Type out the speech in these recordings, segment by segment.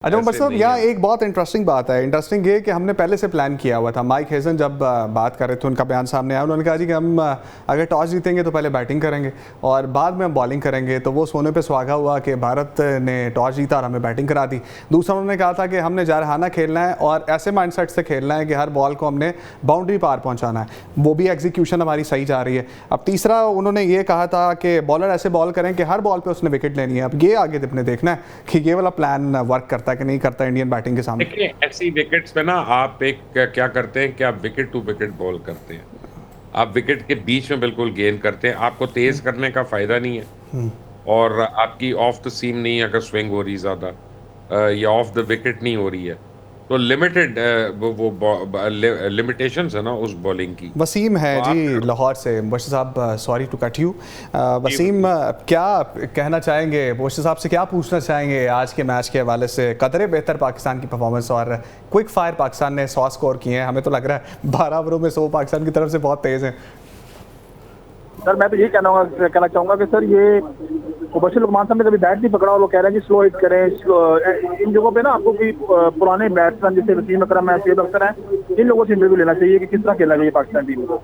अच्छा उमर साहब, यहाँ एक बहुत इंटरेस्टिंग बात है। इंटरेस्टिंग ये कि हमने पहले से प्लान किया हुआ था। माइक हेजन जब बात कर रहे थे, उनका बयान सामने आया, उन्होंने कहा जी कि हम अगर टॉस जीतेंगे तो पहले बैटिंग करेंगे और बाद में हम बॉलिंग करेंगे। तो वो सोने पे सुहागा हुआ कि भारत ने टॉस जीता और हमें बैटिंग करा दी। दूसरा उन्होंने कहा था कि हमने जारहाना खेलना है और ऐसे माइंडसेट से खेलना है कि हर बॉल को हमने बाउंड्री पार पहुँचाना है, वो भी एग्जीक्यूशन हमारी सही जा रही है। अब तीसरा उन्होंने ये कहा था कि बॉलर ऐसे बॉल करें कि हर बॉल पर उसने विकेट लेनी है। अब ये आगे अपने देखना है कि ये वाला प्लान वर्क करता है कि नहीं करता इंडियन बैटिंग के सामने। देखिए, ऐसी विकेट्स पे ना आप एक क्या करते हैं कि आप विकेट टू विकेट बॉल करते हैं। आप विकेट के बीच में बिल्कुल गेंद करते हैं। आपको तेज करने का फायदा नहीं है और आपकी ऑफ द सीम नहीं है अगर स्विंग हो रही ज्यादा या ऑफ द विकेट नहीं हो रही है तो लिमिटेड वो लिमिटेशंस है ना उस बॉलिंग की। वसीम है तो जी आप लाहौर से। मुबशिर साहब, सॉरी टू कट यू। जी वसीम, बिल्कुल। क्या कहना चाहेंगे, मुबशिर साहब से क्या पूछना चाहेंगे आज के मैच के हवाले से? कदरे बेहतर पाकिस्तान की परफॉर्मेंस और क्विक फायर पाकिस्तान ने 100 स्कोर किए हैं। हमें तो लग रहा है 12 ओवरों में 100 पाकिस्तान की तरफ से बहुत तेज़ हैं। सर मैं तो यही कहना चाहूँगा कि सर ये मुबशिर लुकमान साहब ने कभी बैट नहीं पकड़ा और वो कह रहे हैं कि स्लो हिट करें। इन जगहों पे ना आपको भी पुराने बैट्समैन जैसे वसीम अकरम है, सैयद अख्तर है, इन लोगों से इंटरव्यू लेना चाहिए कि किस तरह खेलना चाहिए पाकिस्तान टीम को।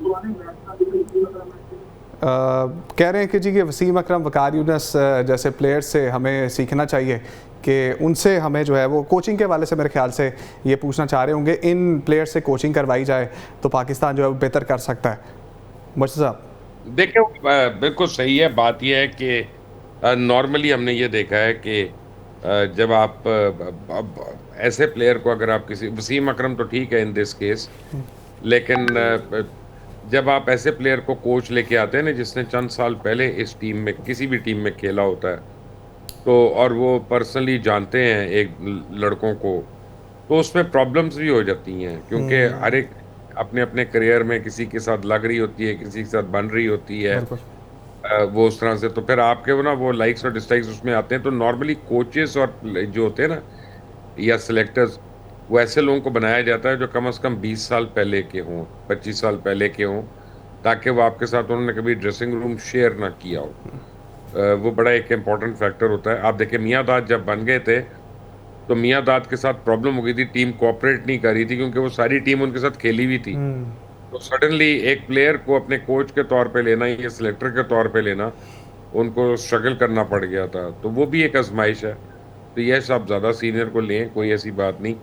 कह रहे हैं कि जी कि वसीम अकरम, वकार यूनुस जैसे प्लेयर्स से हमें सीखना चाहिए कि उनसे हमें जो है वो कोचिंग के वाले से मेरे ख्याल से ये पूछना चाह रहे होंगे, इन प्लेयर्स से कोचिंग करवाई जाए तो पाकिस्तान जो है वो बेहतर कर सकता है। मुबशिर साहब देखिए, बिल्कुल सही है। बात यह है कि नॉर्मली हमने ये देखा है कि जब आप ऐसे प्लेयर को अगर आप किसी वसीम अकरम तो ठीक है इन दिस केस, लेकिन जब आप ऐसे प्लेयर को कोच लेके आते हैं ना जिसने चंद साल पहले इस टीम में किसी भी टीम में खेला होता है तो और वो पर्सनली जानते हैं एक लड़कों को, तो उसमें प्रॉब्लम्स भी हो जाती हैं क्योंकि हर एक अपने अपने करियर में किसी के साथ लग रही होती है, किसी के साथ बन रही होती है। बिल्कुल। वो उस तरह से तो फिर आपके वो ना वो लाइक्स और डिसलाइक्स उसमें आते हैं। तो नॉर्मली कोचेस और जो होते हैं ना या सिलेक्टर्स, वो ऐसे लोगों को बनाया जाता है जो कम से कम 20 साल पहले के हों, 25 साल पहले के हों, ताकि वो आपके साथ उन्होंने कभी ड्रेसिंग रूम शेयर ना किया हो। वो बड़ा एक इम्पॉर्टेंट फैक्टर होता है। आप देखिए, मियां दाद जब बन गए थे तो मियां दाद के साथ प्रॉब्लम हो गई थी, टीम कोऑपरेट नहीं कर रही थी क्योंकि वो सारी टीम उनके साथ खेली हुई थी। तो सडनली एक प्लेयर को अपने कोच के तौर पे लेना या सिलेक्टर के तौर पे लेना, उनको स्ट्रगल करना पड़ गया था। तो वो भी एक आजमाइश है। तो ये सब ज्यादा सीनियर को लें, कोई ऐसी बात नहीं।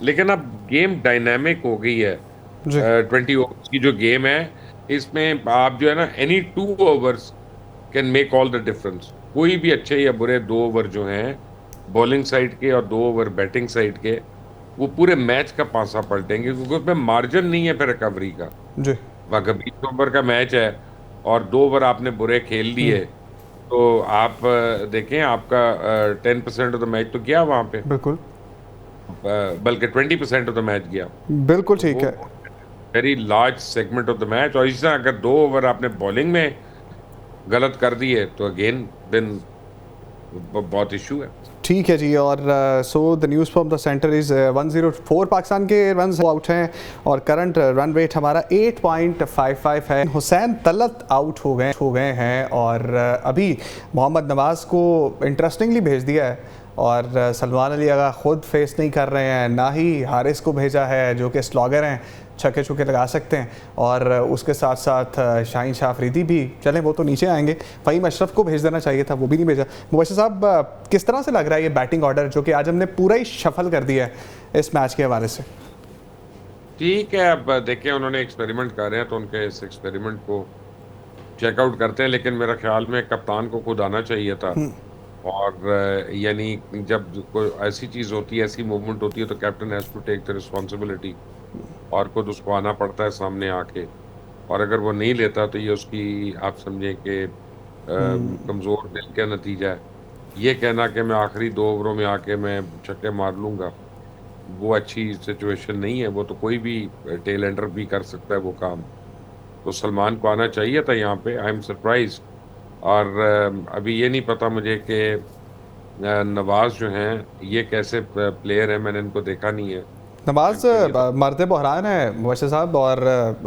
लेकिन अब गेम डायनामिक हो गई है। जी 20 ओवर्स की जो गेम है, इसमें आप जो है ना any 2 overs can make all the difference. कोई भी अच्छे या बुरे 2 ओवर जो हैं बॉलिंग साइड के और 2 ओवर बैटिंग साइड के, वो पूरे मैच का पासा पलटेंगे क्योंकि उसमें मार्जिन नहीं है फिर रिकवरी का। जी अगर 20 ओवर का मैच है और 2 ओवर आपने बुरे खेल लिए तो आप देखें आपका 10% ऑफ द मैच तो गया वहां पे, बिल्कुल। बल्कि 20% ऑफ द मैच गया। बिल्कुल तो ठीक वो है। Very large segment of the match. और इस तरह अगर 2 ओवर आपने बॉलिंग में गलत कर दिए तो अगेन देन बहुत इशू है। ठीक है जी। और so the news from the centre is 104 Pakistan के रन आउट हैं और करंट रन रेट हमारा 8.55 है। हुसैन तलत आउट हो गए हैं और अभी मोहम्मद नवाज़ को इंटरेस्टिंगली भेज दिया है और सलमान अली आगा ख़ुद फेस नहीं कर रहे हैं, ना ही हारिस को भेजा है जो कि स्लॉगर हैं, छक्के छुक्के लगा सकते हैं। और उसके साथ साथ शाहीन शाह अफरीदी भी, चलें वो तो नीचे आएंगे। फ़हीम अशरफ को भेज देना चाहिए था, वो भी नहीं भेजा। मुबशिर साहब, किस तरह से लग रहा है ये बैटिंग ऑर्डर जो कि आज हमने पूरा ही शफल कर दिया है इस मैच के हवाले से? ठीक है, अब देखिए उन्होंने एक्सपेरिमेंट कर रहे हैं तो उनके इस एक्सपेरिमेंट को चेकआउट करते हैं। लेकिन मेरा ख्याल में कप्तान को खुद आना चाहिए था। और यानी जब कोई ऐसी चीज होती है, ऐसी मूवमेंट होती है तो captain has to take the responsibility और खुद उसको आना पड़ता है सामने आके। और अगर वो नहीं लेता तो ये उसकी आप समझें कि कमजोर दिल का नतीजा है। ये कहना कि मैं आखिरी 2 ओवरों में आके मैं छक्के मार लूंगा, वो अच्छी सिचुएशन नहीं है। वो तो कोई भी टेल एंडर भी कर सकता है वो काम। तो सलमान को आना चाहिए था यहाँ पे। I am surprise. और अभी ये नहीं पता मुझे कि नवाज जो हैं ये कैसे प्लेयर हैं, मैंने इनको देखा नहीं है। नवाज तो मर्द बहरान है मुबशिर साहब और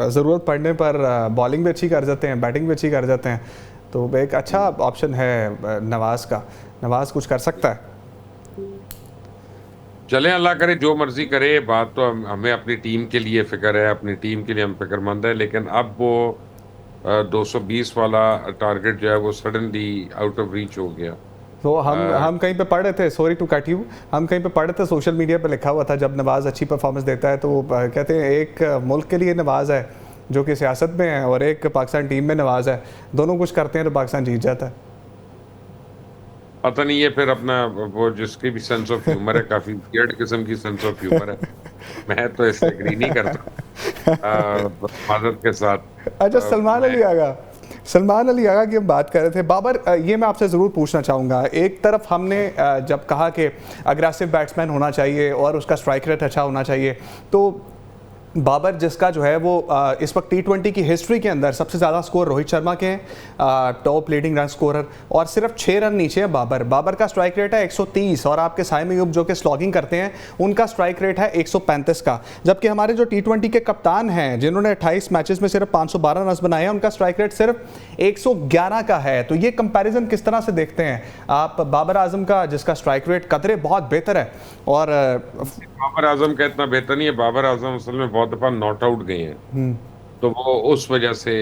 ज़रूरत पड़ने पर बॉलिंग भी अच्छी कर जाते हैं, बैटिंग भी अच्छी कर जाते हैं। तो एक अच्छा ऑप्शन है नवाज का। नवाज कुछ कर सकता है। चले, अल्लाह करे जो मर्जी करे। बात तो हमें अपनी टीम के लिए फिक्र है, अपनी टीम के लिए हम फिक्रमंद है, लेकिन अब वो 220 वाला टारगेट जो है वो सडनली आउट ऑफ रीच हो गया। तो हम कहीं पे पढ़ रहे थे, सॉरी टू कट यू, हम कहीं पे पढ़ रहे थे, सोशल मीडिया पे लिखा हुआ था जब नवाज़ अच्छी परफॉर्मेंस देता है तो कहते हैं एक मुल्क के लिए नवाज़ है जो कि सियासत में है और एक पाकिस्तान टीम में नवाज़ है, दोनों कुछ करते हैं तो पाकिस्तान जीत जाता है। पता नहीं, ये फिर अपना वो जिसकी भी सेंस ऑफ ह्यूमर है, काफी वियर्ड किस्म की सेंस ऑफ ह्यूमर है। मैं तो इससे एग्री नहीं करता माजरत के साथ। अच्छा, सलमान अली आगा की हम बात कर रहे थे। बाबर, ये मैं आपसे ज़रूर पूछना चाहूँगा, एक तरफ हमने जब कहा कि अग्रेसिव बैट्समैन होना चाहिए और उसका स्ट्राइक रेट अच्छा होना चाहिए, तो बाबर जिसका जो है वो इस वक्त T20 की हिस्ट्री के अंदर सबसे ज़्यादा स्कोर रोहित शर्मा के हैं, टॉप लीडिंग रन स्कोरर, और सिर्फ 6 रन नीचे है बाबर का स्ट्राइक रेट है 130, और आपके साइम अयूब जो कि स्लॉगिंग करते हैं उनका स्ट्राइक रेट है 135 का। जबकि हमारे जो T20 के कप्तान हैं जिन्होंने 28 मैचेस में सिर्फ 512 रन बनाए हैं, उनका स्ट्राइक रेट सिर्फ 111 का है। तो ये कंपैरिजन किस तरह से देखते हैं आप बाबर आजम का, जिसका स्ट्राइक रेट कतरे बहुत बेहतर है? और बाबर आजम का इतना बेहतर नहीं है। बाबर आजम असल में बहुत दफा नॉट आउट गए हैं, तो वो उस वजह से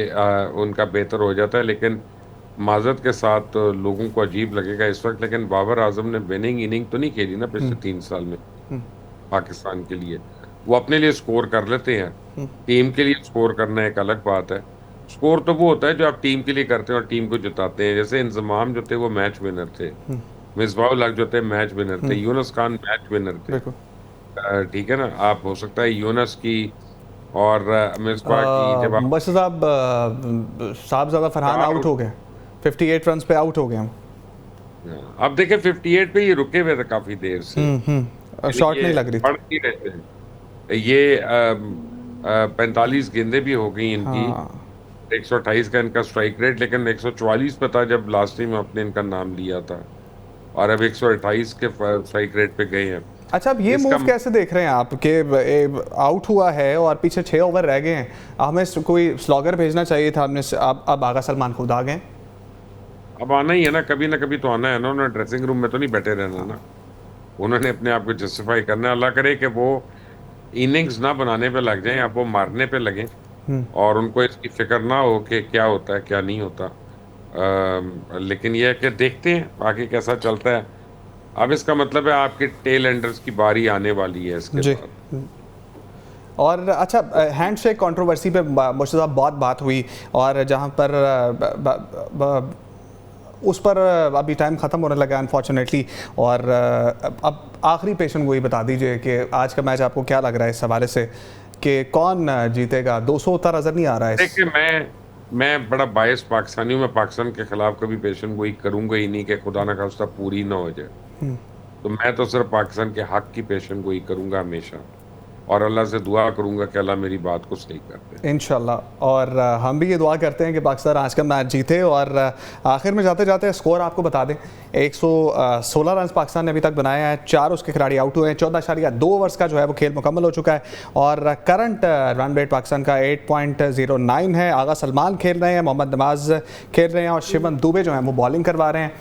उनका बेहतर हो जाता है। लेकिन माजरत के साथ लोगों को अजीब लगेगा इस वक्त, लेकिन बाबर आजम ने विनिंग इनिंग तो नहीं खेली ना पिछले 3 साल में पाकिस्तान के लिए। वो अपने लिए स्कोर कर लेते हैं, टीम के लिए स्कोर करना एक अलग बात है। स्कोर तो वो होता है जो आप टीम के लिए करते हैं और टीम को जिताते हैं। जैसे इंजमाम जो थे वो मैच विनर थे, मिसबाह जो थे मैच विनर थे, यूनुस खान मैच विनर थे। ठीक है ना, आप हो सकता है यूनुस की और मिसबाह की जब आप बस साहब ज़्यादा फरहान आउट हो गए, 58 रन पे आउट हो गए हम। अब देखें 58 पे ये रुके हुए थे काफी देर से, शॉट नहीं लग रही बढ़ नहीं रहते हैं ये 45 गेंदे भी हो गई इनकी। 128 का इनका स्ट्राइक रेट, लेकिन 144 पे था जब लास्ट टाइम आपने इनका नाम लिया था, और अब 128 के स्ट्राइक रेट पे गए हैं। अच्छा, अब ये मूव कैसे देख रहे हैं आप कि आउट हुआ है और पीछे 6 ओवर रह गए हैं, हमें कोई स्लॉगर भेजना चाहिए था, हमने अब आगा सलमान खुद आ गए। अब आना ही है ना कभी तो आना है ना, उन्होंने ड्रेसिंग रूम में तो नहीं बैठे रहना ना, उन्होंने अपने आप को जस्टिफाई करना है। अल्लाह करे कि वो इनिंग्स ना बनाने पे लग जाएं, अब वो मारने पे लगे और उनको इसकी फिक्र ना हो कि क्या होता है क्या नहीं होता। लेकिन यह है कि देखते हैं आगे कैसा चलता है। अब इसका मतलब है आपके टेल एंडर्स की बारी आने वाली है इसके बाद। और अच्छा, हैंडशेक कंट्रोवर्सी पे मुझसे साहब बहुत बात हुई, और जहां पर उस पर अभी टाइम ख़त्म होने लगा अनफॉर्चुनेटली, और अब आखिरी पेशन गोई बता दीजिए कि आज का मैच आपको क्या लग रहा है इस हवाले से कि कौन जीतेगा? 200 उतना नज़र नहीं आ रहा है। देखिए, मैं बड़ा बायस पाकिस्तानी हूँ, मैं पाकिस्तान के खिलाफ कभी पेशन गोई करूंगा ही नहीं कि खुदा न खास्ता पूरी ना हो जाए। तो मैं तो सिर्फ पाकिस्तान के हक की पेशन गोई करूंगा हमेशा, और अल्लाह से दुआ करूंगा कि अल्लाह मेरी बात को सही कर दे इंशाल्लाह। और हम भी ये दुआ करते हैं कि पाकिस्तान आज का मैच जीते। और आखिर में जाते जाते स्कोर आपको बता दें, 116 रन पाकिस्तान ने अभी तक बनाए हैं, 4 उसके खिलाड़ी आउट हुए हैं, 14.2 ओवर्स का जो है वो खेल मुकम्मल हो चुका है, और करंट रन रेट पाकिस्तान का 8.09 है। आगा सलमान खेल रहे हैं, मोहम्मद नवाज खेल रहे हैं, और शिवम दुबे जो हैं वो बॉलिंग करवा रहे हैं।